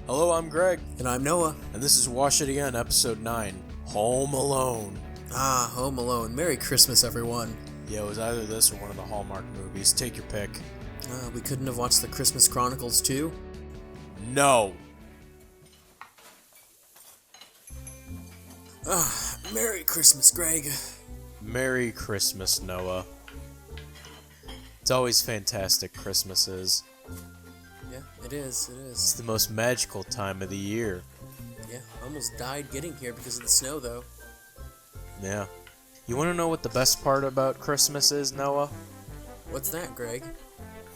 Hello, I'm Greg, And I'm Noah. and this is Wash It Again, Episode 9, Home Alone. Home Alone. Merry Christmas, everyone. Yeah, it was either this or one of the Hallmark movies. Take your pick. We couldn't have watched the Christmas Chronicles too? No. Merry Christmas, Greg. Merry Christmas, Noah. It's always fantastic, Christmases. Yeah, it is. It's the most magical time of the year. Yeah, almost died getting here because of the snow, though. Yeah. You want to know what the best part about Christmas is, Noah? What's that, Greg?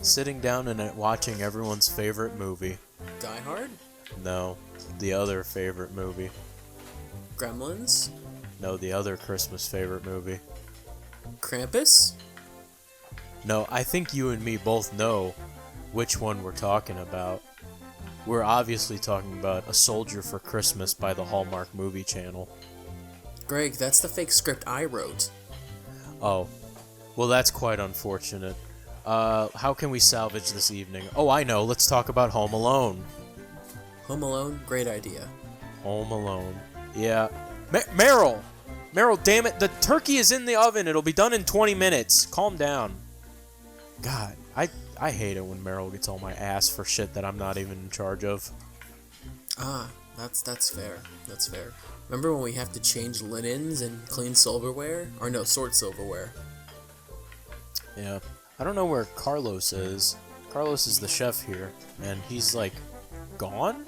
Sitting down and watching everyone's favorite movie. Die Hard? No, the other favorite movie. Gremlins? No, the other Christmas favorite movie. Krampus? No, I think you and me both know which one we're talking about. We're obviously talking about A Soldier for Christmas by the Hallmark Movie Channel. Greg, that's the fake script I wrote. Oh, well, that's quite unfortunate. How can we salvage this evening? Oh, I know. Let's talk about Home Alone. Home Alone? Great idea. Home Alone. Yeah. Meryl! Meryl, damn it. The turkey is in the oven. It'll be done in 20 minutes. Calm down. God, I hate it when Meryl gets on my ass for shit that I'm not even in charge of. That's fair. That's fair. Remember when we have to change linens and clean silverware? Or no, sort silverware. Yeah. I don't know where Carlos is. Carlos is the chef here, and he's like gone?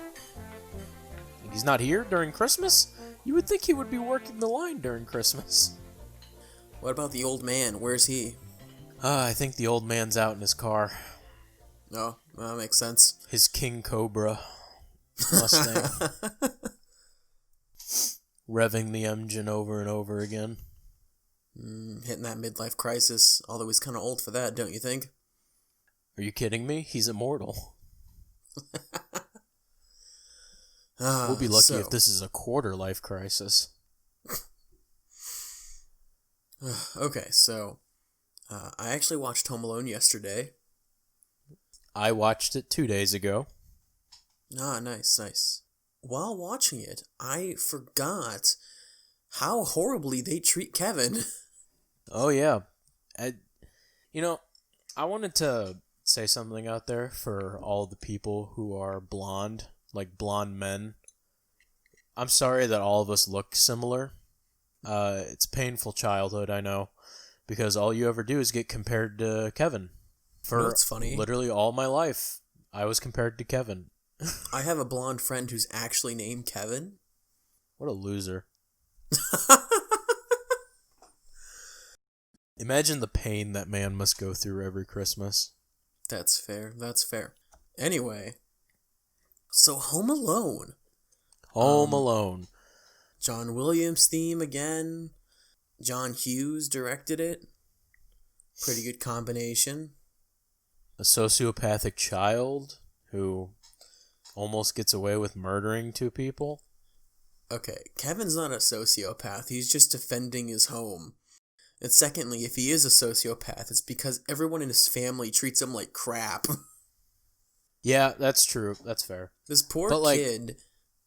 He's not here during Christmas? You would think he would be working the line during Christmas. What about the old man? Where's he? I think the old man's out in his car. Oh, well, that makes sense. His King Cobra Mustang. Revving the engine over and over again. Hitting that midlife crisis, although he's kind of old for that, don't you think? Are you kidding me? He's immortal. We'll be lucky if this is a quarter life crisis. Okay, so I actually watched Home Alone yesterday. I watched it 2 days ago. Nice. While watching it, I forgot how horribly they treat Kevin. Oh, yeah. I wanted to say something out there for all the people who are blonde, like blonde men. I'm sorry that all of us look similar. It's painful childhood, I know, because all you ever do is get compared to Kevin. For It's funny. Literally all my life, I was compared to Kevin. I have a blonde friend who's actually named Kevin. What a loser. Imagine the pain that man must go through every Christmas. That's fair. Anyway, so Home Alone. Home Alone. John Williams theme again. John Hughes directed it. Pretty good combination. A sociopathic child who almost gets away with murdering two people. Okay, Kevin's not a sociopath. He's just defending his home. And secondly, if he is a sociopath, it's because everyone in his family treats him like crap. Yeah, that's true. That's fair. This poor kid.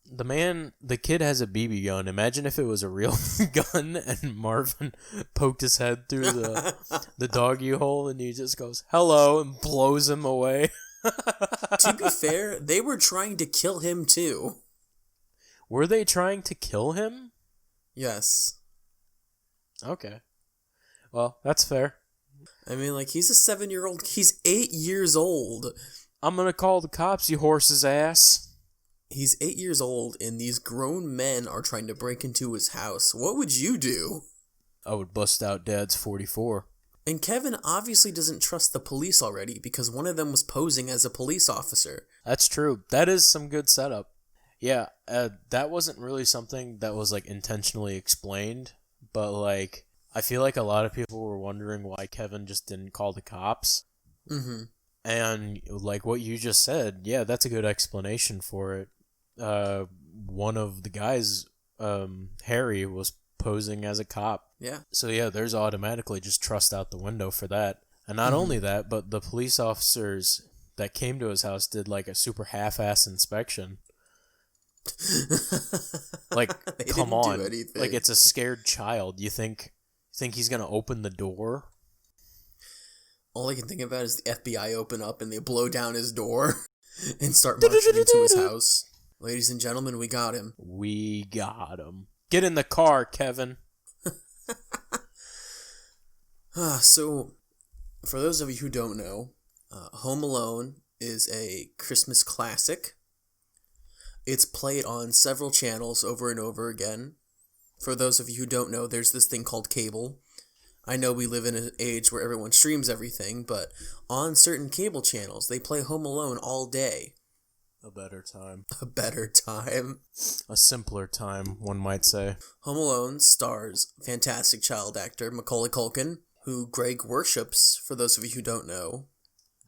The kid has a BB gun. Imagine if it was a real gun and Marvin poked his head through the doggy hole and he just goes, "Hello," and blows him away. To be fair, they were trying to kill him too. Were they trying to kill him? Yes. Okay. Well, that's fair. I mean, he's a 7-year-old. He's 8 years old. I'm gonna call the cops, you horse's ass. He's 8 years old, and these grown men are trying to break into his house. What would you do? I would bust out Dad's 44. And Kevin obviously doesn't trust the police already because one of them was posing as a police officer. That's true. That is some good setup. Yeah, that wasn't really something that was intentionally explained, but I feel like a lot of people were wondering why Kevin just didn't call the cops. Mm-hmm. And what you just said, yeah, that's a good explanation for it. One of the guys, Harry, was posing as a cop. Yeah. So yeah, there's automatically just trust out the window for that. And not only that, but the police officers that came to his house did a super half-ass inspection. Like, They come didn't do on. anything. Like, it's a scared child. You think he's gonna open the door? All I can think about is the FBI open up and they blow down his door and start marching into his house. Ladies and gentlemen, we got him. We got him. Get in the car, Kevin. So, for those of you who don't know, Home Alone is a Christmas classic. It's played on several channels over and over again. For those of you who don't know, there's this thing called cable. I know we live in an age where everyone streams everything, but on certain cable channels, they play Home Alone all day. A better time. A better time. A simpler time, one might say. Home Alone stars fantastic child actor Macaulay Culkin, who Greg worships, for those of you who don't know.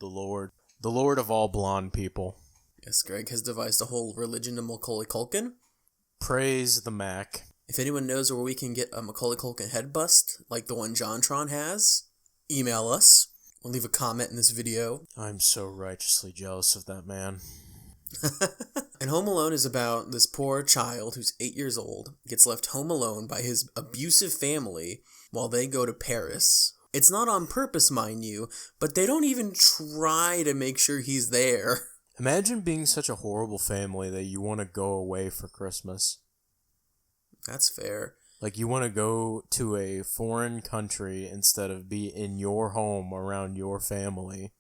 The Lord of all blonde people. Yes, Greg has devised a whole religion of Macaulay Culkin. Praise the Mac. If anyone knows where we can get a Macaulay Culkin head bust, like the one JonTron has, email us or leave a comment in this video. I'm so righteously jealous of that man. And Home Alone is about this poor child who's 8 years old, gets left home alone by his abusive family while they go to Paris. It's not on purpose, mind you, but they don't even try to make sure he's there. Imagine being such a horrible family that you want to go away for Christmas. That's fair. Like, you want to go to a foreign country instead of be in your home around your family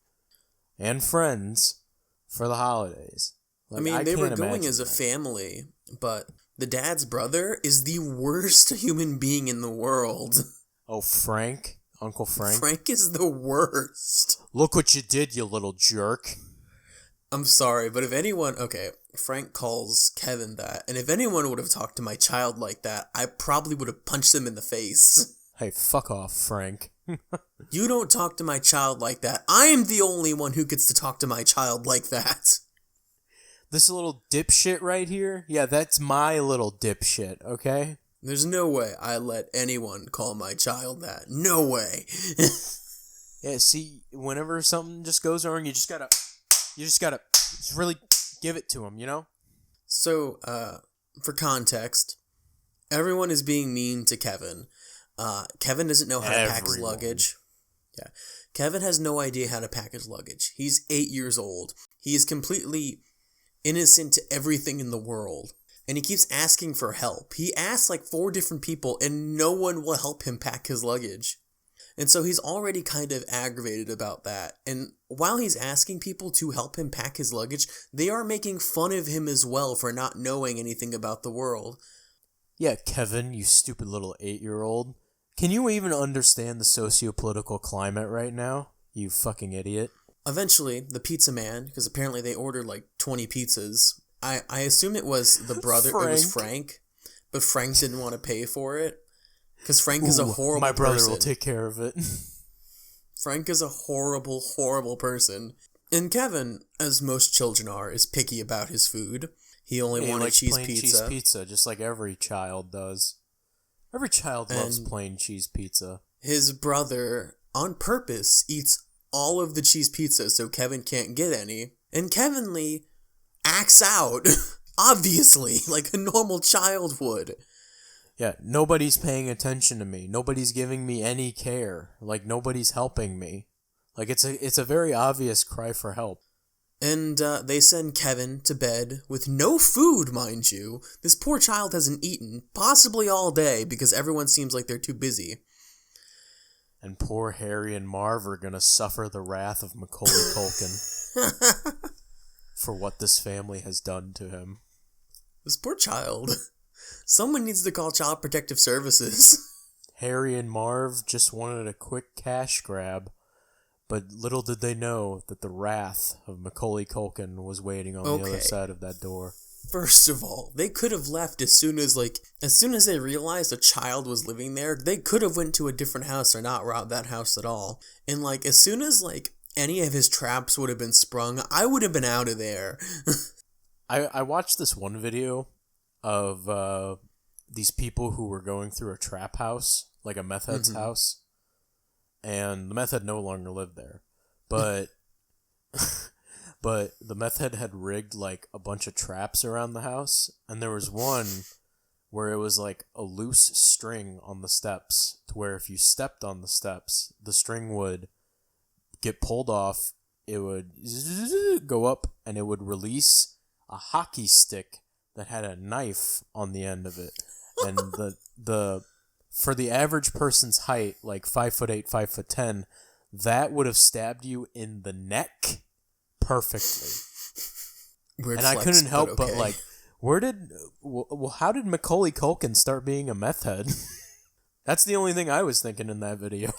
and friends for the holidays. Like, I mean, they were going imagine as a that. family, but the dad's brother is the worst human being in the world. Oh, Frank? Uncle Frank? Frank is the worst. Look what you did, you little jerk. I'm sorry, but if anyone... Okay, Frank calls Kevin that, and if anyone would have talked to my child like that, I probably would have punched them in the face. Hey, fuck off, Frank. You don't talk to my child like that. I am the only one who gets to talk to my child like that. This little dipshit right here? Yeah, that's my little dipshit, okay? There's no way I let anyone call my child that. No way. Yeah, see, whenever something just goes wrong, you just gotta just really give it to him, you know? So, for context, everyone is being mean to Kevin. Kevin doesn't know how to pack his luggage. Yeah. Kevin has no idea how to pack his luggage. He's 8 years old. He is completely innocent to everything in the world. And he keeps asking for help. He asks like 4 different people and no one will help him pack his luggage. And so he's already kind of aggravated about that. And while he's asking people to help him pack his luggage, they are making fun of him as well for not knowing anything about the world. Yeah, Kevin, you stupid little 8-year-old. Can you even understand the socio-political climate right now? You fucking idiot. Eventually, the pizza man, because apparently they ordered like 20 pizzas. I assume it was the brother, it was Frank, but Frank didn't want to pay for it. Because Frank is a horrible person. My brother will take care of it. Frank is a horrible, horrible person. And Kevin, as most children are, is picky about his food. He only wanted cheese pizza. Cheese pizza, just like every child does. Every child loves plain cheese pizza. His brother, on purpose, eats all of the cheese pizza so Kevin can't get any. And Kevin Lee acts out, obviously, like a normal child would. Yeah, nobody's paying attention to me. Nobody's giving me any care. Like, nobody's helping me. Like, it's a very obvious cry for help. And they send Kevin to bed with no food, mind you. This poor child hasn't eaten, possibly all day, because everyone seems like they're too busy. And poor Harry and Marv are gonna suffer the wrath of Macaulay Culkin for what this family has done to him. This poor child. Someone needs to call Child Protective Services. Harry and Marv just wanted a quick cash grab, but little did they know that the wrath of Macaulay Culkin was waiting on the other side of that door. First of all, they could have left as soon as they realized a child was living there. They could have went to a different house or not robbed that house at all. And as soon as any of his traps would have been sprung, I would have been out of there. I watched this one video of these people who were going through a trap house, like a meth head's house, and the meth head no longer lived there. But but the meth head had rigged like a bunch of traps around the house, and there was one where it was like a loose string on the steps, to where if you stepped on the steps, the string would get pulled off, it would go up, and it would release a hockey stick that had a knife on the end of it. And the for the average person's height, like 5'8", 5'10", that would have stabbed you in the neck perfectly. Weird and flex, I couldn't help but but like, how did Macaulay Culkin start being a meth head? That's the only thing I was thinking in that video.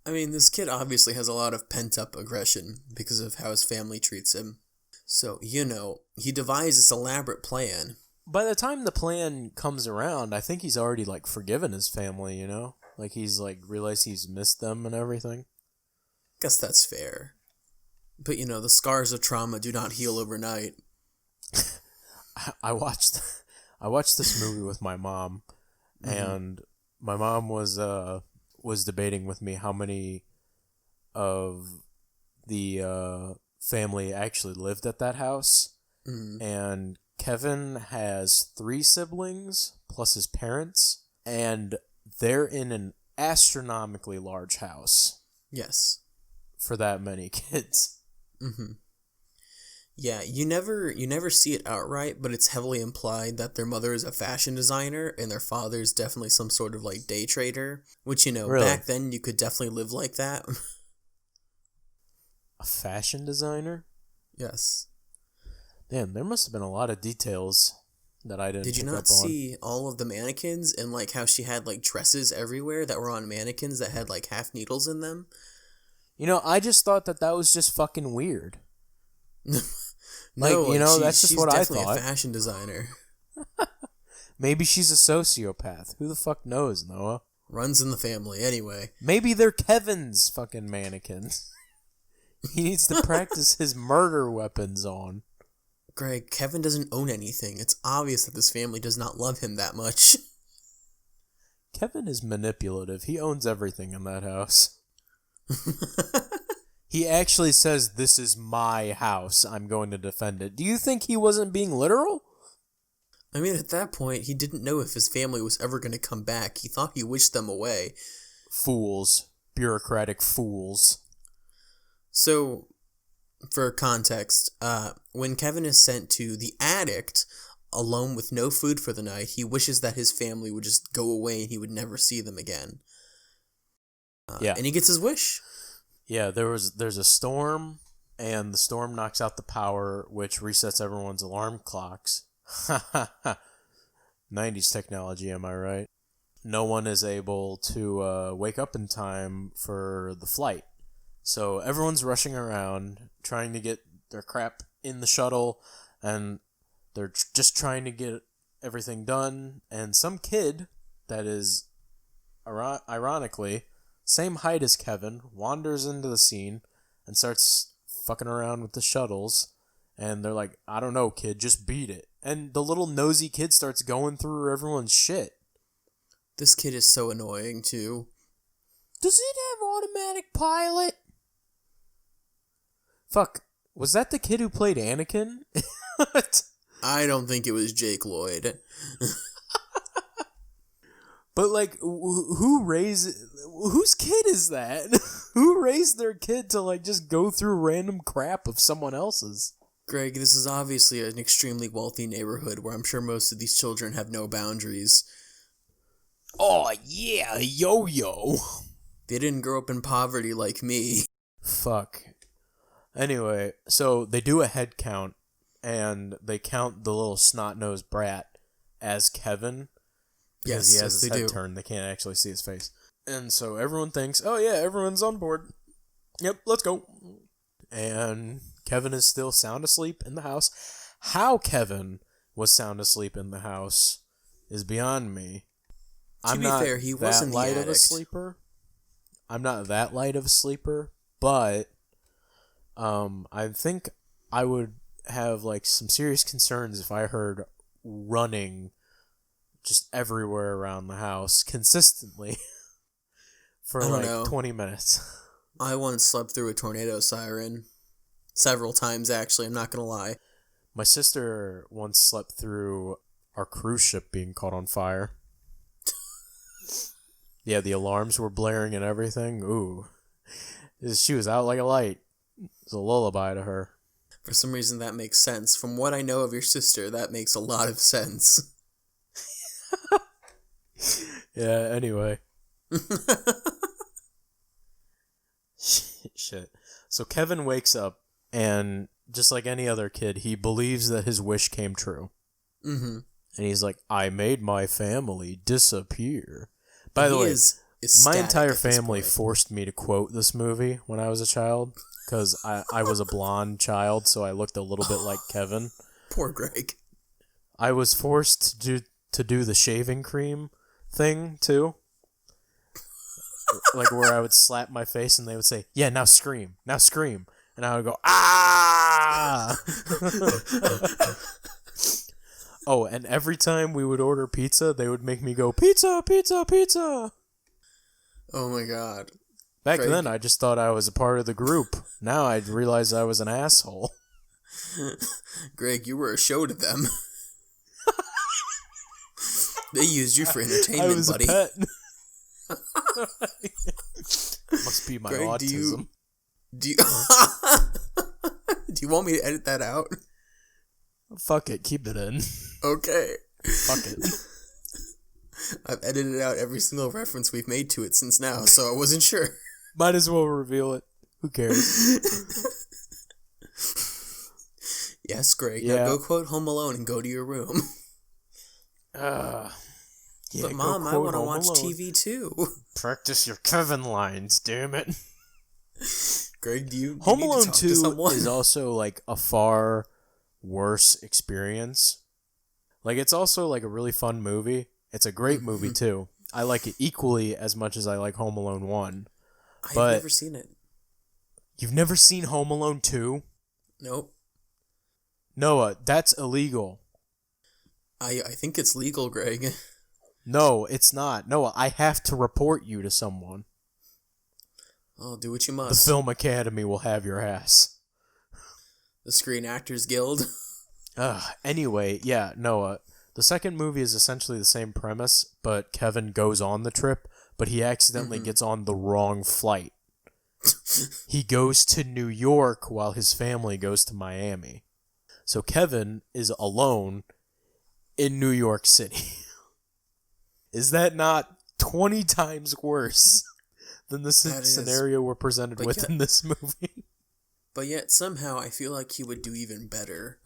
I mean, this kid obviously has a lot of pent-up aggression because of how his family treats him. So, he devised this elaborate plan. By the time the plan comes around, I think he's already, like, forgiven his family, Like, he's, like, realized he's missed them and everything. Guess that's fair. But, the scars of trauma do not heal overnight. I watched this movie with my mom, and my mom was debating with me how many of the family actually lived at that house. And Kevin has 3 siblings plus his parents, and they're in an astronomically large house. Yes. For that many kids. Yeah, you never see it outright, but it's heavily implied that their mother is a fashion designer and their father is definitely some sort of like day trader, which really? Back then you could definitely live like that. A fashion designer? Yes. Damn, there must have been a lot of details that I didn't. Did you not see all of the mannequins and like how she had like dresses everywhere that were on mannequins that had like half needles in them? I just thought that was just fucking weird. No, that's just what I thought. She's definitely a fashion designer. Maybe she's a sociopath. Who the fuck knows, Noah? Runs in the family, anyway. Maybe they're Kevin's fucking mannequins. He needs to practice his murder weapons on. Greg, Kevin doesn't own anything. It's obvious that this family does not love him that much. Kevin is manipulative. He owns everything in that house. He actually says, "This is my house. I'm going to defend it." Do you think he wasn't being literal? I mean, at that point, he didn't know if his family was ever going to come back. He thought he wished them away. Fools. Bureaucratic fools. So, for context, when Kevin is sent to the addict, alone with no food for the night, he wishes that his family would just go away and he would never see them again. And he gets his wish. Yeah, there's a storm, and the storm knocks out the power, which resets everyone's alarm clocks. 90s technology, am I right? No one is able to wake up in time for the flight. So everyone's rushing around, trying to get their crap in the shuttle, and they're just trying to get everything done. And some kid that is, ironically, same height as Kevin, wanders into the scene and starts fucking around with the shuttles. And they're like, "I don't know, kid, just beat it." And the little nosy kid starts going through everyone's shit. This kid is so annoying, too. Does it have automatic pilot? Fuck, was that the kid who played Anakin? I don't think it was Jake Lloyd. But, like, whose kid is that? Who raised their kid to, like, just go through random crap of someone else's? Greg, this is obviously an extremely wealthy neighborhood where I'm sure most of these children have no boundaries. Oh, yeah, yo-yo. They didn't grow up in poverty like me. Fuck. Anyway, so they do a head count, and they count the little snot-nosed brat as Kevin. Because he has his head turned, they can't actually see his face. And so everyone thinks, "Oh yeah, everyone's on board. Yep, let's go." And Kevin is still sound asleep in the house. How Kevin was sound asleep in the house is beyond me. To be fair, he wasn't the addict. Of a sleeper. I'm not that light of a sleeper, but I think I would have like some serious concerns if I heard running just everywhere around the house consistently for like 20 minutes. I once slept through a tornado siren. Several times, actually, I'm not gonna lie. My sister once slept through our cruise ship being caught on fire. Yeah, the alarms were blaring and everything. Ooh. She was out like a light. It was a lullaby to her. For some reason, that makes sense. From what I know of your sister, that makes a lot of sense. Yeah, anyway. Shit. So Kevin wakes up, and just like any other kid, he believes that his wish came true. Mm-hmm. And he's like, I made my family disappear. By the way, my entire family forced me to quote this movie when I was a child, because I was a blonde child, so I looked a little bit like Kevin. Poor Greg. I was forced to do the shaving cream thing, too. Like, where I would slap my face and they would say, yeah, now scream. Now scream. And I would go, ah! Oh, and every time we would order pizza, they would make me go, pizza, pizza, pizza! Oh my god. Back then, I just thought I was a part of the group. Now I realize I was an asshole. Greg, you were a show to them. They used you for entertainment, I was buddy. a pet. Must be my Greg, autism. Do you want me to edit that out? Fuck it, keep it in. Okay. Fuck it. I've edited out every single reference we've made to it since now, so I wasn't sure. Might as well reveal it. Who cares? Yes, Greg. Yeah. Now go quote Home Alone and go to your room. Yeah, but Mom, I want to watch TV too. Practice your Kevin lines, damn it. Greg, do you Home need Alone to talk 2 to someone? is also like a far worse experience. Like, it's also like a really fun movie. It's a great movie too. I like it equally as much as I like Home Alone 1. I've never seen it. You've never seen Home Alone 2? Nope. Noah, that's illegal. I think it's legal, Greg. No, it's not. Noah, I have to report you to someone. Oh, do what you The must. Film Academy will have your ass. The Screen Actors Guild. Anyway, yeah, Noah. The second movie is essentially the same premise, but Kevin goes on the trip, but he accidentally gets on the wrong flight. He goes to New York while his family goes to Miami. So Kevin is alone in New York City. Is that not 20 times worse than the scenario we're presented with in this movie? But yet, somehow, I feel like he would do even better.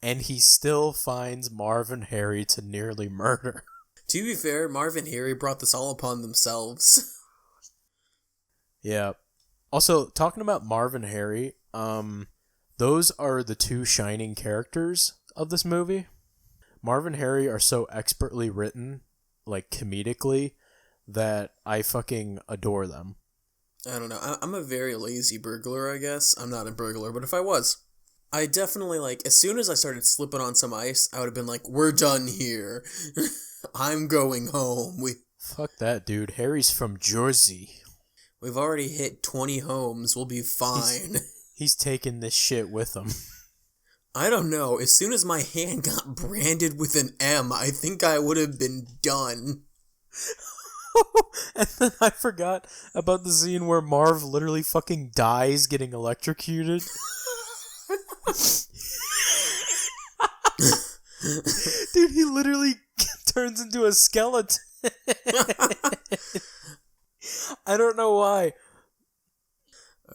And he still finds Marv and Harry to nearly murder. To be fair, Marv and Harry brought this all upon themselves. Yeah. Also, talking about Marv and Harry, those are the two shining characters of this movie. Marv and Harry are so expertly written, like comedically, that I fucking adore them. I don't know. I'm a very lazy burglar, I guess. I'm not a burglar, but if I was, I definitely, like, as soon as I started slipping on some ice, I would have been like, we're done here. I'm going home. Fuck that, dude. Harry's from Jersey. We've already hit 20 homes. We'll be fine. He's taking this shit with him. I don't know. As soon as my hand got branded with an M, I think I would have been done. And then I forgot about the scene where Marv literally fucking dies getting electrocuted. Dude, he literally turns into a skeleton. I don't know why.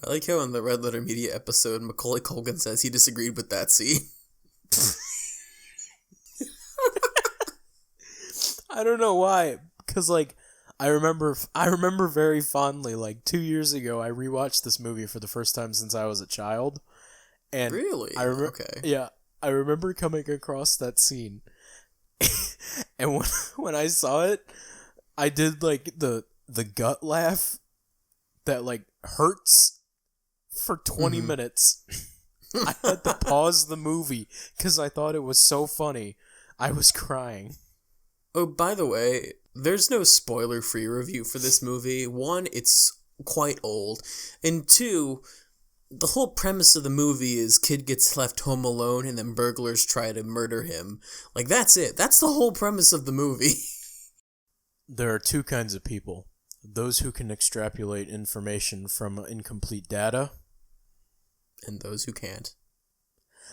I like how in the Red Letter Media episode, Macaulay Culkin says he disagreed with that scene. I don't know why, because like I remember very fondly, like 2 years ago, I rewatched this movie for the first time since I was a child, and really, okay, yeah, I remember coming across that scene, and when I saw it, I did like the gut laugh that like hurts for 20 minutes. I had to pause the movie because I thought it was so funny. I was crying. Oh, by the way, there's no spoiler-free review for this movie. One, it's quite old. And two, the whole premise of the movie is kid gets left home alone and then burglars try to murder him. Like, that's it. That's the whole premise of the movie. There are two kinds of people. Those who can extrapolate information from incomplete data. And those who can't.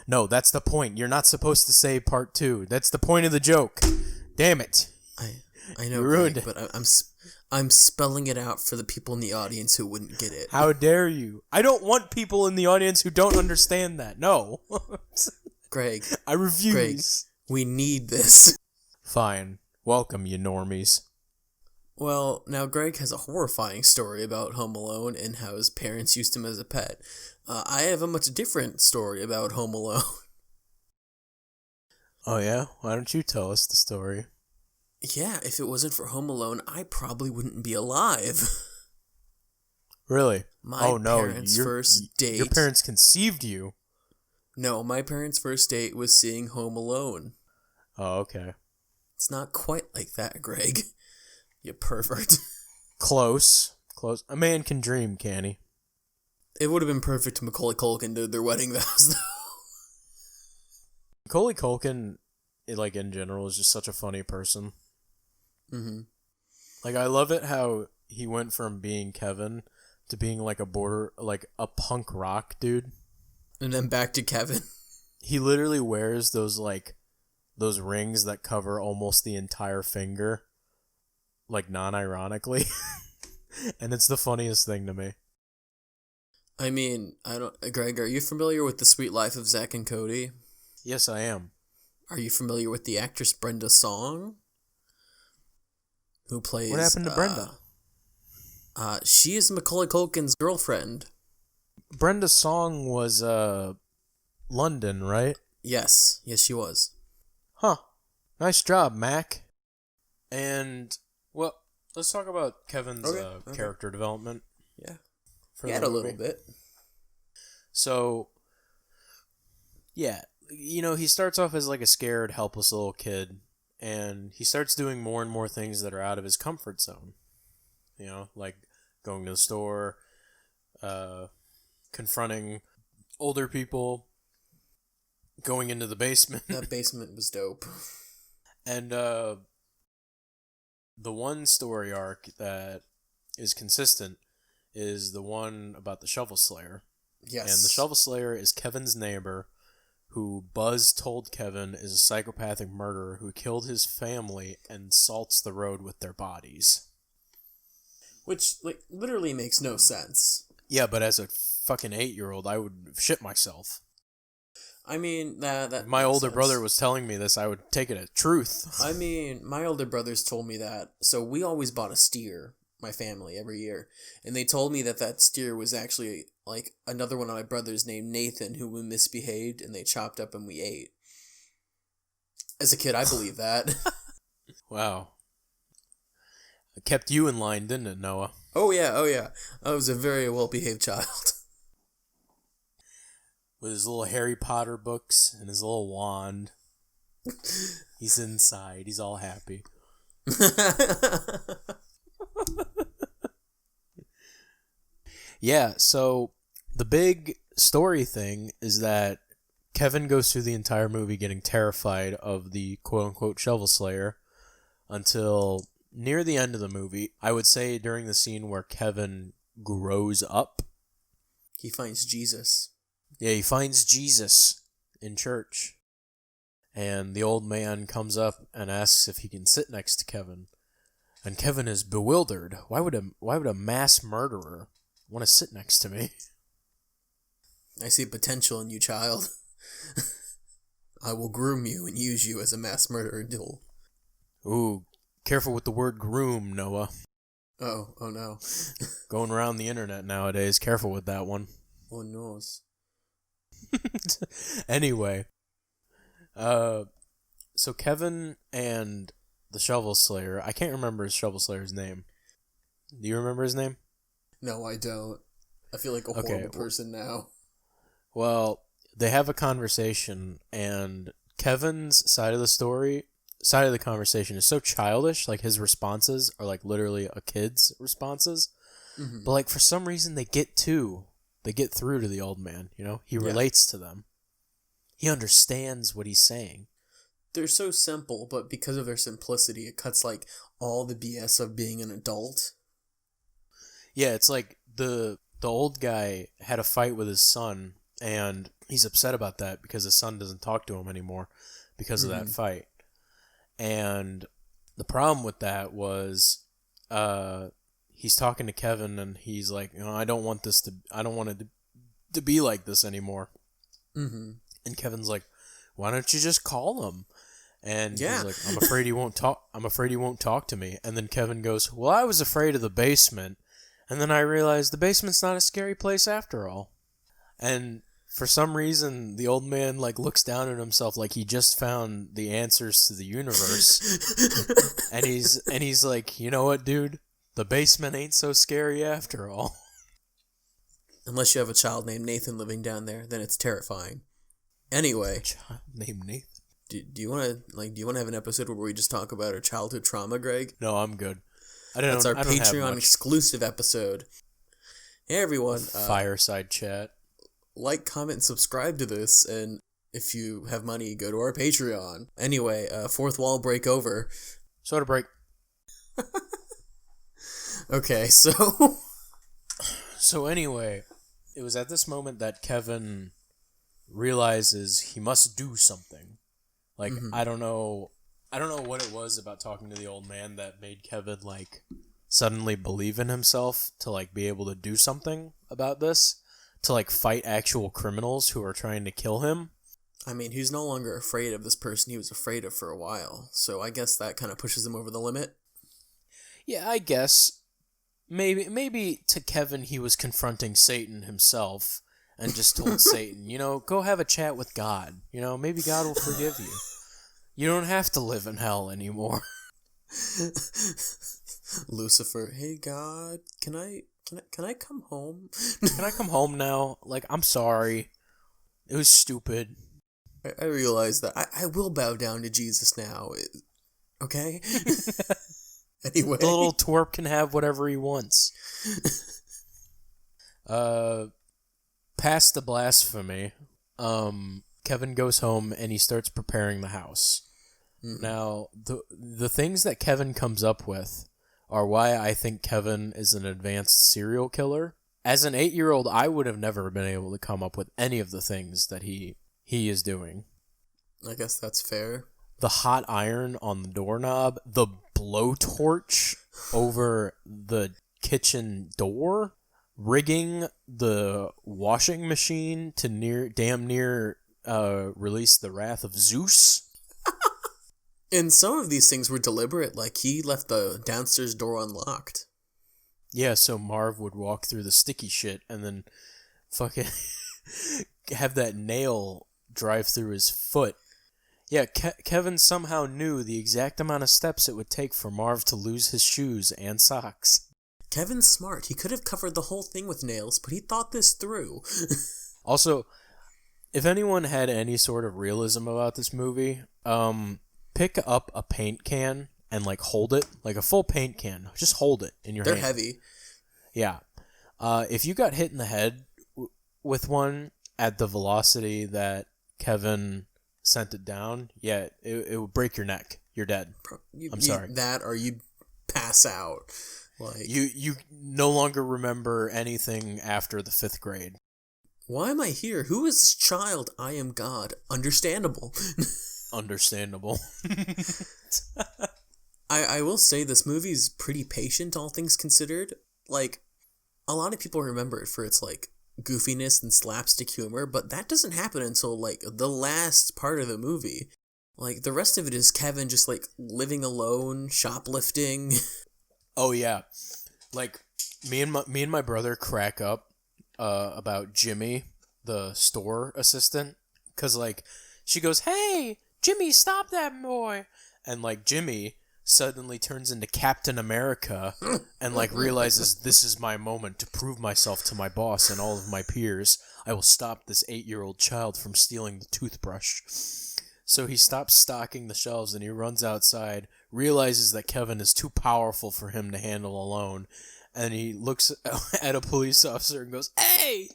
No, that's the point. You're not supposed to say part 2. That's the point of the joke. Damn it. I know, you ruined Greg, but I'm spelling it out for the people in the audience who wouldn't get it. How dare you? I don't want people in the audience who don't understand that. No. Greg. I refuse. Greg, we need this. Fine. Welcome, you normies. Well, now Greg has a horrifying story about Home Alone and how his parents used him as a pet. I have a much different story about Home Alone. Oh yeah? Why don't you tell us the story? Yeah, if it wasn't for Home Alone, I probably wouldn't be alive. Really? My parents' first date... Your parents conceived you? No, my parents' first date was seeing Home Alone. Oh, okay. It's not quite like that, Greg. You pervert. Close. A man can dream, can he? It would have been perfect if Macaulay Culkin did their wedding vows, though. Macaulay Culkin, like, in general, is just such a funny person. Mm-hmm. Like, I love it how he went from being Kevin to being, like, a punk rock dude. And then back to Kevin. He literally wears those rings that cover almost the entire finger. Like, non-ironically. And it's the funniest thing to me. I mean, Greg, are you familiar with The Sweet Life of Zack and Cody? Yes, I am. Are you familiar with the actress Brenda Song? Who plays... What happened to Brenda? She is Macaulay Culkin's girlfriend. Brenda Song was, London, right? Yes, she was. Huh. Nice job, Mac. And, well, let's talk about Kevin's character development. Yeah. He had a little bit. So, yeah, he starts off as like a scared, helpless little kid, and he starts doing more and more things that are out of his comfort zone. Like going to the store, confronting older people, going into the basement. That basement was dope. And the one story arc that is consistent is the one about the Shovel Slayer. Yes. And the Shovel Slayer is Kevin's neighbor, who Buzz told Kevin is a psychopathic murderer who killed his family and salts the road with their bodies. Which, literally makes no sense. Yeah, but as a fucking 8-year-old, I would shit myself. I mean, that my older brother was telling me this, I would take it as truth. I mean, my older brothers told me that. So we always bought a steer, my family, every year. And they told me that steer was actually, another one of my brothers named Nathan who misbehaved, and they chopped up and we ate. As a kid, I believe that. Wow. It kept you in line, didn't it, Noah? Oh, yeah. I was a very well-behaved child. With his little Harry Potter books and his little wand. He's inside. He's all happy. Yeah, so the big story thing is that Kevin goes through the entire movie getting terrified of the quote-unquote Shovel Slayer until near the end of the movie. I would say during the scene where Kevin grows up. He finds Jesus. Yeah, he finds Jesus in church. And the old man comes up and asks if he can sit next to Kevin. And Kevin is bewildered. Why would a mass murderer want to sit next to me? I see potential in you, child. I will groom you and use you as a mass murderer tool. Ooh, careful with the word groom, Noah. Oh no. Going around the internet nowadays, careful with that one. Oh noes. Anyway, so Kevin and the Shovel Slayer, I can't remember his Shovel Slayer's name. Do you remember his name? No, I don't. I feel like a horrible person now. Well, they have a conversation, and Kevin's side of the conversation is so childish. Like, his responses are literally a kid's responses. Mm-hmm. But for some reason they get to they get through to the old man, you know? He relates to them. He understands what he's saying. They're so simple, but because of their simplicity, it cuts like all the BS of being an adult. Yeah, it's like the old guy had a fight with his son, and he's upset about that because his son doesn't talk to him anymore because of that fight. And the problem with that was he's talking to Kevin, and he's like, you know, I don't want it to be like this anymore. Mm-hmm. And Kevin's like, why don't you just call him? And he's like, I'm afraid he won't talk. I'm afraid he won't talk to me. And then Kevin goes, well, I was afraid of the basement. And then I realized the basement's not a scary place after all. And for some reason, the old man like looks down at himself like he just found the answers to the universe. and he's like, you know what, dude? The basement ain't so scary after all. Unless you have a child named Nathan living down there, then it's terrifying. Anyway, a child named Nathan. Do you want to have an episode where we just talk about our childhood trauma, Greg? No, I'm good. That's our Patreon exclusive episode. Hey everyone, fireside chat. Like, comment, and subscribe to this, and if you have money, go to our Patreon. Anyway, fourth wall break over. Soda break. Okay, so So anyway, it was at this moment that Kevin realizes he must do something. Like, I don't know what it was about talking to the old man that made Kevin, like, suddenly believe in himself to, like, be able to do something about this. To, like, fight actual criminals who are trying to kill him. I mean, he's no longer afraid of this person he was afraid of for a while. So I guess that kind of pushes him over the limit. Yeah, I guess. Maybe to Kevin he was confronting Satan himself. And just told Satan, you know, go have a chat with God. You know, maybe God will forgive you. You don't have to live in hell anymore. Lucifer, hey God, can I come home? Can I come home now? Like, I'm sorry. It was stupid. I realize that I will bow down to Jesus now. Okay? Anyway. The little twerp can have whatever he wants. Past the blasphemy, Kevin goes home and he starts preparing the house. Now, the things that Kevin comes up with are why I think Kevin is an advanced serial killer. As an 8-year-old, I would have never been able to come up with any of the things that he is doing. I guess that's fair. The hot iron on the doorknob, the blowtorch over the kitchen door, rigging the washing machine to damn near release the wrath of Zeus. And some of these things were deliberate, like he left the downstairs door unlocked. Yeah, so Marv would walk through the sticky shit and then fucking have that nail drive through his foot. Yeah, Kevin somehow knew the exact amount of steps it would take for Marv to lose his shoes and socks. Kevin's smart. He could have covered the whole thing with nails, but he thought this through. Also, if anyone had any sort of realism about this movie, pick up a paint can and, like, hold it. Like a full paint can. Just hold it in your hand. They're heavy. Yeah. If you got hit in the head with one at the velocity that Kevin sent it down, yeah, it would break your neck. You're dead. I'm sorry. That or you pass out. Like you no longer remember anything after the 5th grade. Why am I here? Who is this child? I am God. Understandable. Understandable. I will say this movie's pretty patient, all things considered. Like, a lot of people remember it for its, like, goofiness and slapstick humor, but that doesn't happen until, like, the last part of the movie. Like, the rest of it is Kevin just, like, living alone, shoplifting. Oh, yeah. Like, me and my brother crack up about Jimmy, the store assistant, because, like, she goes, "Hey, Jimmy, stop that boy!" And, like, Jimmy suddenly turns into Captain America and, like, realizes this is my moment to prove myself to my boss and all of my peers. I will stop this 8-year-old child from stealing the toothbrush. So he stops stocking the shelves and he runs outside, realizes that Kevin is too powerful for him to handle alone, and he looks at a police officer and goes, "Hey,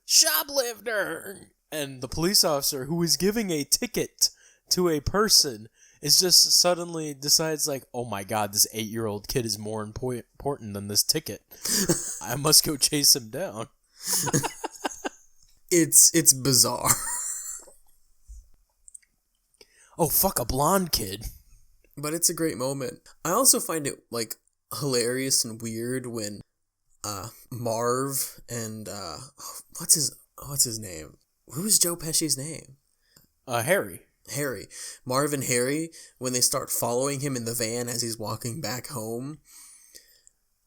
shoplifter, and the police officer who is giving a ticket to a person is just suddenly decides like, oh my god, this 8-year-old kid is more important than this ticket. I must go chase him down. It's bizarre. Oh, fuck, a blonde kid. But it's a great moment. I also find it, like, hilarious and weird when Marv and what's his name? Who's Joe Pesci's name? Harry. Marv and Harry, when they start following him in the van as he's walking back home.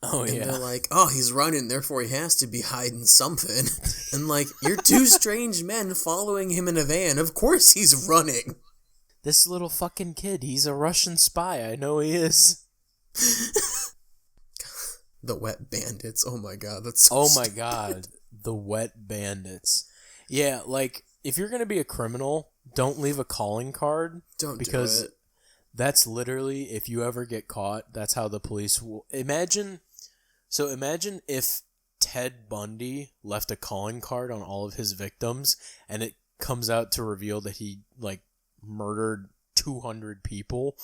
Oh, and yeah. they're like, oh, he's running, therefore he has to be hiding something. And like, you're two strange men following him in a van. Of course he's running. This little fucking kid, he's a Russian spy. I know he is. The Wet Bandits. Oh my god, that's so Oh my stupid. god. The Wet Bandits. Yeah, like, if you're gonna be a criminal, don't leave a calling card. Don't because do it. that's literally, if you ever get caught, that's how the police will... Imagine if Ted Bundy left a calling card on all of his victims, and it comes out to reveal that he, like, murdered 200 people.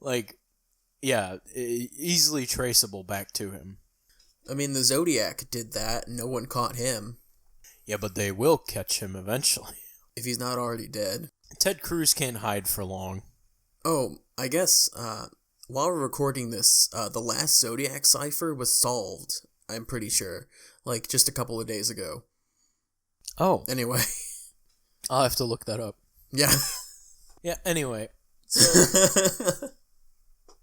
Like, yeah, easily traceable back to him. I mean, the Zodiac did that, and no one caught him. Yeah, but they will catch him eventually. If he's not already dead. Ted Cruz can't hide for long. Oh, I guess, while we're recording this, the last Zodiac cipher was solved, I'm pretty sure. Like, just a couple of days ago. Oh. Anyway. I'll have to look that up. Yeah. Yeah, anyway. So,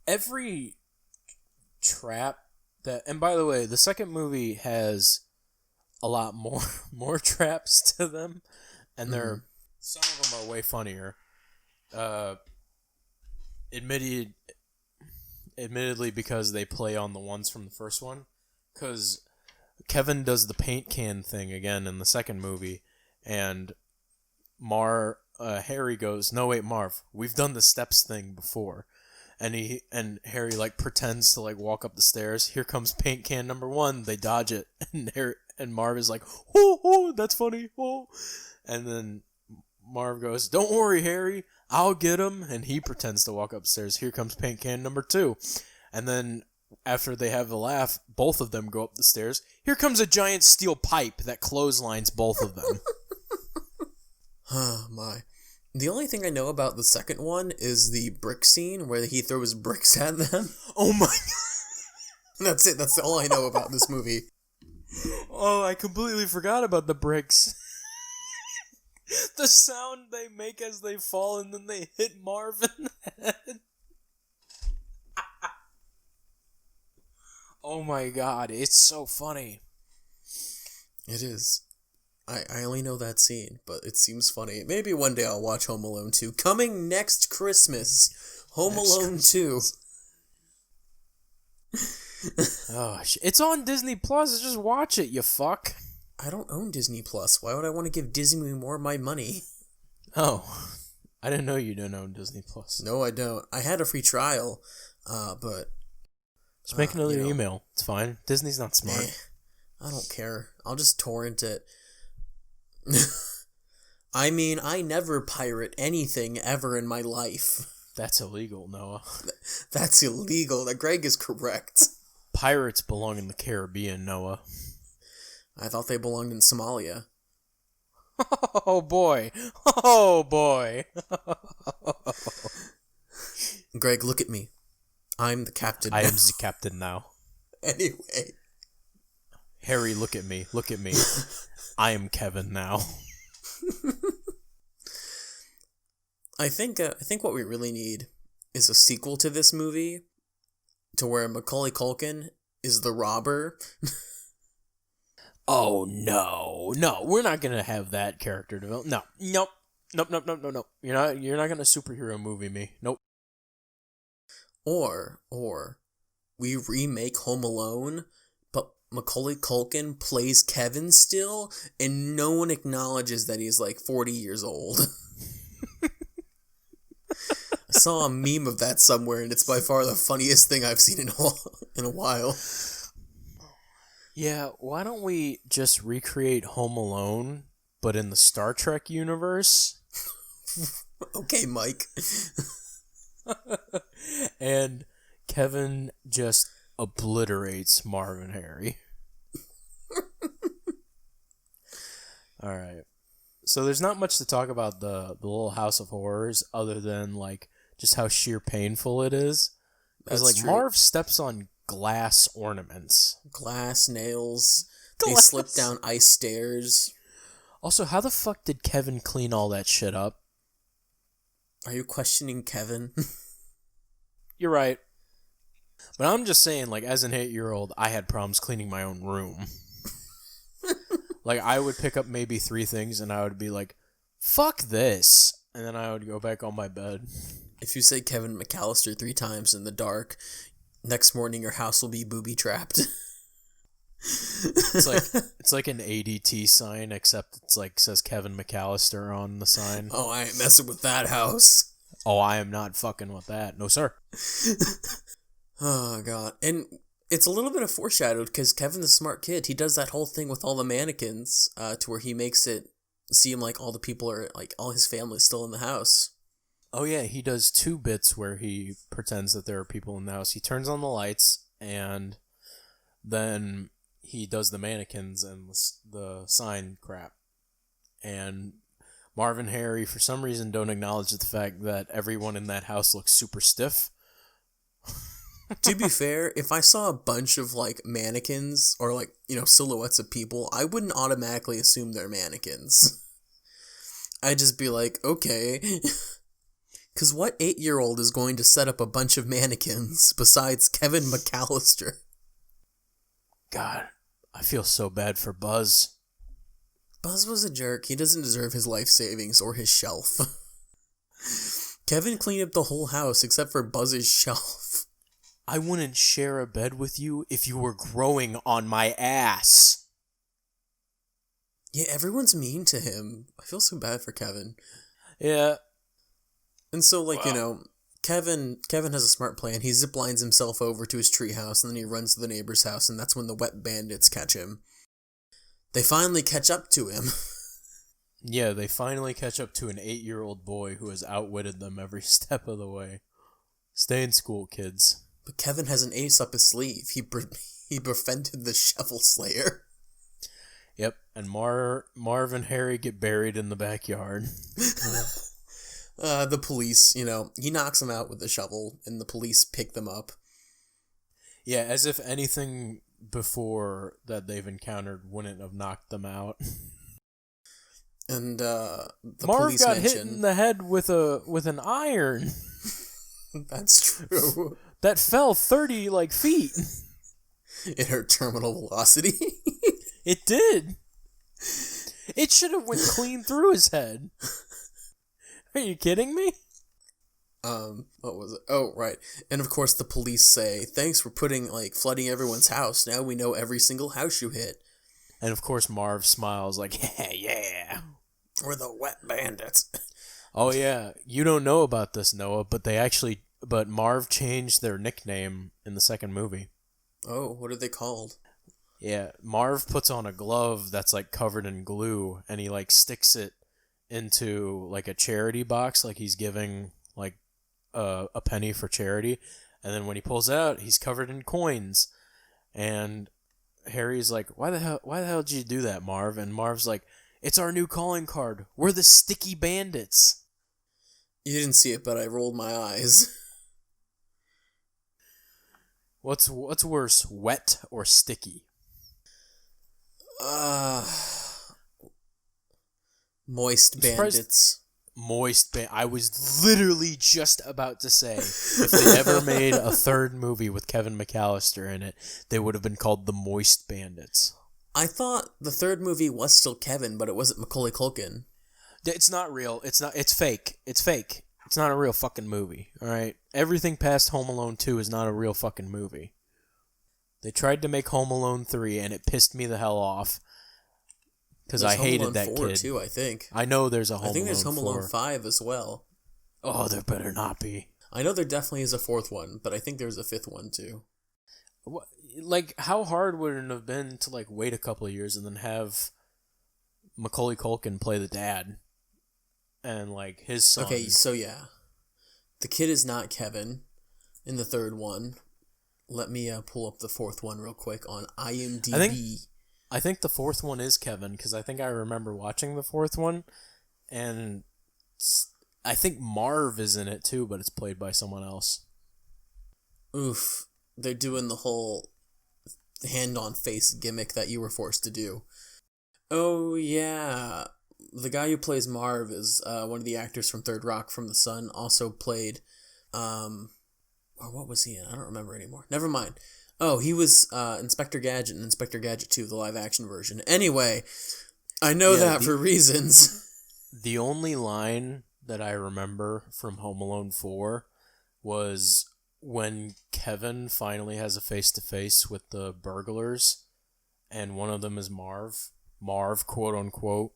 every trap that... And by the way, the second movie has a lot more traps to them. And they're... Some of them are way funnier. Admittedly, because they play on the ones from the first one. Because Kevin does the paint can thing again in the second movie. And Harry goes, no wait, Marv, we've done the steps thing before. And Harry like pretends to like walk up the stairs. Here comes paint can number 1. They dodge it, and Marv is like, oh, that's funny. Oh, and then Marv goes, don't worry, Harry, I'll get him. And he pretends to walk upstairs. Here comes paint can number 2, and then after they have the laugh, both of them go up the stairs. Here comes a giant steel pipe that clotheslines both of them. Oh my. The only thing I know about the second one is the brick scene where he throws bricks at them. Oh my god. That's it. That's all I know about this movie. Oh, I completely forgot about the bricks. The sound they make as they fall and then they hit Marv in the head. Oh my god, it's so funny. It is. I only know that scene, but it seems funny. Maybe one day I'll watch Home Alone 2. Coming next Christmas. Home Alone 2. Oh, it's on Disney Plus. Just watch it, you fuck. I don't own Disney Plus. Why would I want to give Disney more of my money? Oh, I didn't know you didn't own Disney Plus. No, I don't. I had a free trial, but... Just make another email. It's fine. Disney's not smart. I don't care. I'll just torrent it. I mean, I never pirate anything ever in my life. That's illegal, Noah. That's illegal. That Greg is correct. Pirates belong in the Caribbean, Noah. I thought they belonged in Somalia. Oh boy. Oh boy. Greg, look at me. I'm the captain now. I am the captain now. Anyway. Harry, look at me. Look at me. I am Kevin now. I think what we really need is a sequel to this movie, to where Macaulay Culkin is the robber. Oh no, we're not gonna have that character develop. Nope. You're not gonna superhero movie me. Nope. Or we remake Home Alone, but Macaulay Culkin plays Kevin still, and no one acknowledges that he's like 40 years old. I saw a meme of that somewhere, and it's by far the funniest thing I've seen in a while. Yeah, why don't we just recreate Home Alone, but in the Star Trek universe? Okay, Mike. And Kevin just obliterates Marv and Harry. Alright. So there's not much to talk about the Little House of Horrors other than, like, just how sheer painful it is. Because, like, true. Marv steps on glass ornaments. Glass nails. They slip down ice stairs. Also, how the fuck did Kevin clean all that shit up? Are you questioning Kevin? You're right. But I'm just saying, like, as an 8-year-old, I had problems cleaning my own room. Like, I would pick up maybe 3 things, and I would be like, fuck this. And then I would go back on my bed. If you say Kevin McAllister 3 times in the dark, next morning your house will be booby-trapped. It's like an ADT sign, except it's like says Kevin McAllister on the sign. Oh, I ain't messing with that house. Oh, I am not fucking with that. No, sir. Oh, God. And it's a little bit of foreshadowed because Kevin's a smart kid. He does that whole thing with all the mannequins to where he makes it seem like all the people are, like, all his family's still in the house. Oh, yeah, he does 2 bits where he pretends that there are people in the house. He turns on the lights, and then he does the mannequins and the sign crap. And Marv and Harry, for some reason, don't acknowledge the fact that everyone in that house looks super stiff. To be fair, if I saw a bunch of, like, mannequins or, like, you know, silhouettes of people, I wouldn't automatically assume they're mannequins. I'd just be like, okay. Because what 8-year-old is going to set up a bunch of mannequins besides Kevin McAllister? God, I feel so bad for Buzz. Buzz was a jerk. He doesn't deserve his life savings or his shelf. Kevin cleaned up the whole house except for Buzz's shelf. I wouldn't share a bed with you if you were growing on my ass. Yeah, everyone's mean to him. I feel so bad for Kevin. Yeah. And so, like, you know, Kevin has a smart plan. He ziplines himself over to his treehouse, and then he runs to the neighbor's house, and that's when the wet bandits catch him. They finally catch up to him. Yeah, they finally catch up to an 8-year-old boy who has outwitted them every step of the way. Stay in school, kids. But Kevin has an ace up his sleeve. He befriended the Shovel Slayer. Yep, and Marv and Harry get buried in the backyard. The police, you know, he knocks them out with the shovel, and the police pick them up. Yeah, as if anything before that they've encountered wouldn't have knocked them out. And the Marv police got mention, hit in the head with an iron. That's true. That fell 30 feet. It hurt terminal velocity. It did. It should have went clean through his head. Are you kidding me? What was it? Oh, right. And of course the police say, thanks for flooding everyone's house. Now we know every single house you hit. And of course Marv smiles like, yeah. We're the wet bandits. Oh yeah, you don't know about this, Noah, but Marv changed their nickname in the second movie. Oh, what are they called? Yeah, Marv puts on a glove that's covered in glue, and he sticks it into a charity box, like he's giving a penny for charity, and then when he pulls it out, he's covered in coins. And Harry's like, why the hell did you do that, Marv? And Marv's like, it's our new calling card. We're the Sticky Bandits. You didn't see it, but I rolled my eyes. What's worse, wet or sticky? Moist bandits. I was literally just about to say, if they ever made a third movie with Kevin McAllister in it, they would have been called the Moist Bandits. I thought the third movie was still Kevin, but it wasn't Macaulay Culkin. It's not real. It's fake. It's fake. It's not a real fucking movie, alright? Everything past Home Alone 2 is not a real fucking movie. They tried to make Home Alone 3, and it pissed me the hell off. Because I hated that Home Alone 4 kid. Too, I think. I know there's a Home Alone 4. I think there's Home Alone 5 as well. Oh, there better not be. I know there definitely is a fourth one, but I think there's a fifth one too. Like, how hard would it have been to, like, wait a couple of years and then have Macaulay Culkin play the dad and, like, his son? Okay, so yeah. The kid is not Kevin in the third one. Let me pull up the fourth one real quick on IMDb. I think the fourth one is Kevin, because I think I remember watching the fourth one, and I think Marv is in it too, but it's played by someone else. Oof. They're doing the whole hand-on-face gimmick that you were forced to do. Oh, yeah. The guy who plays Marv is one of the actors from Third Rock from the Sun, also played... or what was he in? I don't remember anymore. Never mind. Oh, he was Inspector Gadget in Inspector Gadget 2, the live-action version. Anyway, I know that for reasons. The only line that I remember from Home Alone 4 was when Kevin finally has a face-to-face with the burglars, and one of them is Marv, quote-unquote,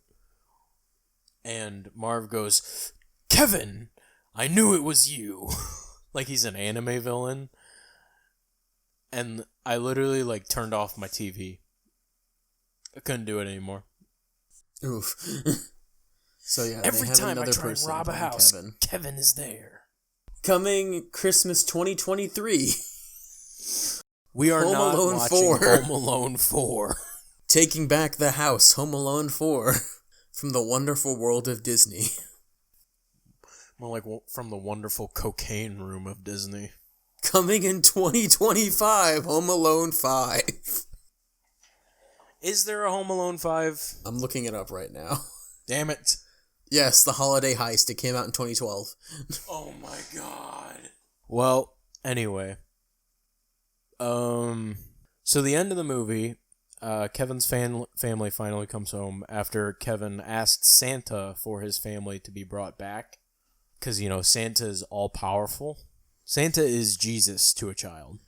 and Marv goes, "Kevin, I knew it was you." Like he's an anime villain. And I literally, like, turned off my TV. I couldn't do it anymore. Oof. So, yeah, every they have time another I try person to rob a playing house, Kevin. Kevin is there. Coming Christmas 2023. We are Home not Alone watching 4. Home Alone 4. Taking back the house, Home Alone 4. From the wonderful world of Disney. More like from the wonderful cocaine room of Disney. Coming in 2025, Home Alone 5. Is there a Home Alone 5? I'm looking it up right now. Damn it. Yes, The Holiday Heist. It came out in 2012. Oh my god. Well, anyway. So the end of the movie, Kevin's family finally comes home after Kevin asked Santa for his family to be brought back. Because, Santa is all-powerful. Santa is Jesus to a child.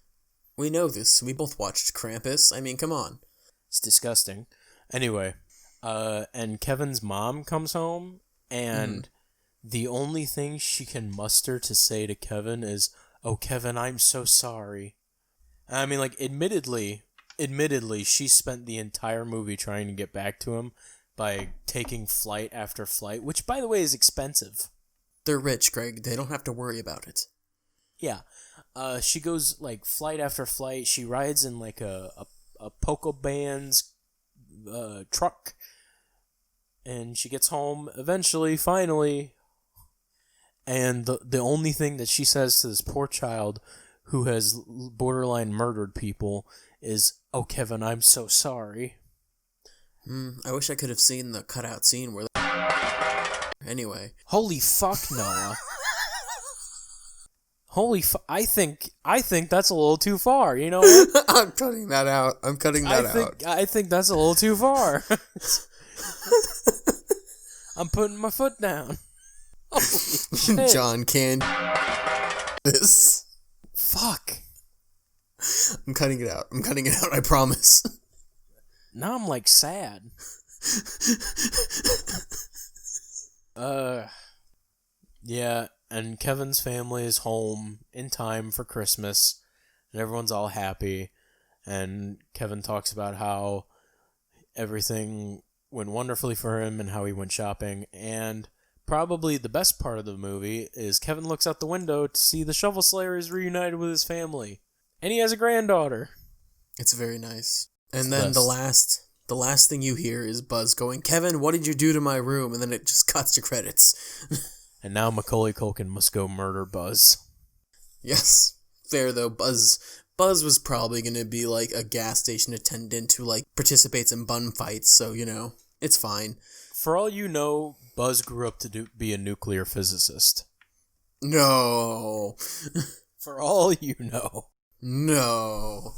We know this. We both watched Krampus. I mean, come on. It's disgusting. Anyway, and Kevin's mom comes home, and the only thing she can muster to say to Kevin is, "Oh, Kevin, I'm so sorry." I mean, like, admittedly, she spent the entire movie trying to get back to him by taking flight after flight, which, by the way, is expensive. They're rich, Greg. They don't have to worry about it. Yeah. She goes, like, flight after flight. She rides in, like, a Poco Band's truck. And she gets home eventually, finally. And the only thing that she says to this poor child who has borderline murdered people is, "Oh, Kevin, I'm so sorry." I wish I could have seen the cutout scene where... Anyway. Holy fuck, Noah. I think that's a little too far, you know what? I'm cutting that out. I think that's a little too far. I'm putting my foot down. Holy shit. John Candy. This. Fuck. I'm cutting it out, I promise. Now I'm, like, sad. Yeah, and Kevin's family is home in time for Christmas, and everyone's all happy, and Kevin talks about how everything went wonderfully for him and how he went shopping, and probably the best part of the movie is Kevin looks out the window to see the Shovel Slayer is reunited with his family, and he has a granddaughter. It's very nice. And then the last thing you hear is Buzz going, "Kevin, what did you do to my room?" And then it just cuts to credits. And now Macaulay Culkin must go murder Buzz. Yes. Fair, though. Buzz was probably going to be, like, a gas station attendant who, like, participates in bun fights, so, it's fine. For all you know, Buzz grew up to be a nuclear physicist. No. For all you know. No.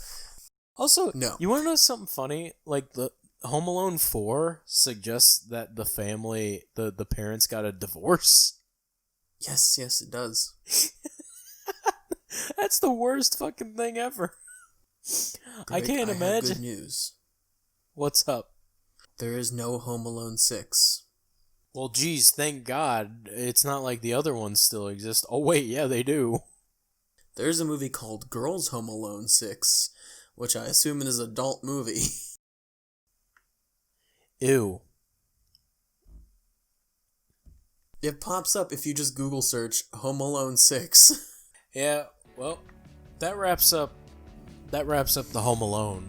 Also, no. You want to know something funny? Like, the Home Alone 4 suggests that the family, the parents got a divorce. Yes, it does. That's the worst fucking thing ever. Greg, I can't imagine. Have good news. What's up? There is no Home Alone 6. Well, geez, thank God. It's not like the other ones still exist. Oh, wait, yeah, they do. There's a movie called Girls Home Alone 6. which I assume is an adult movie. Ew. It pops up if you just Google search Home Alone 6. Yeah, well, that wraps up the Home Alone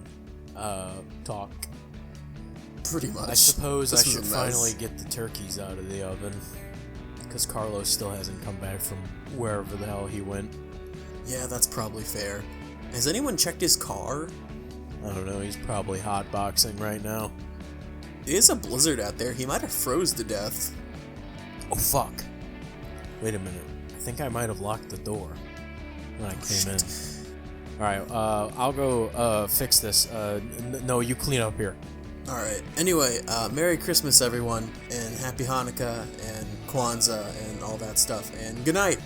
talk. Pretty much. I suppose This I was should a mess. finally get the turkeys out of the oven, because Carlos still hasn't come back from wherever the hell he went. Yeah, that's probably fair. Has anyone checked his car? I don't know, he's probably hotboxing right now. It is a blizzard out there. He might have froze to death. Oh fuck. Wait a minute. I think I might have locked the door when I came in. Alright, I'll go fix this. No, you clean up here. Alright, anyway, Merry Christmas everyone, and Happy Hanukkah, and Kwanzaa, and all that stuff, and good night!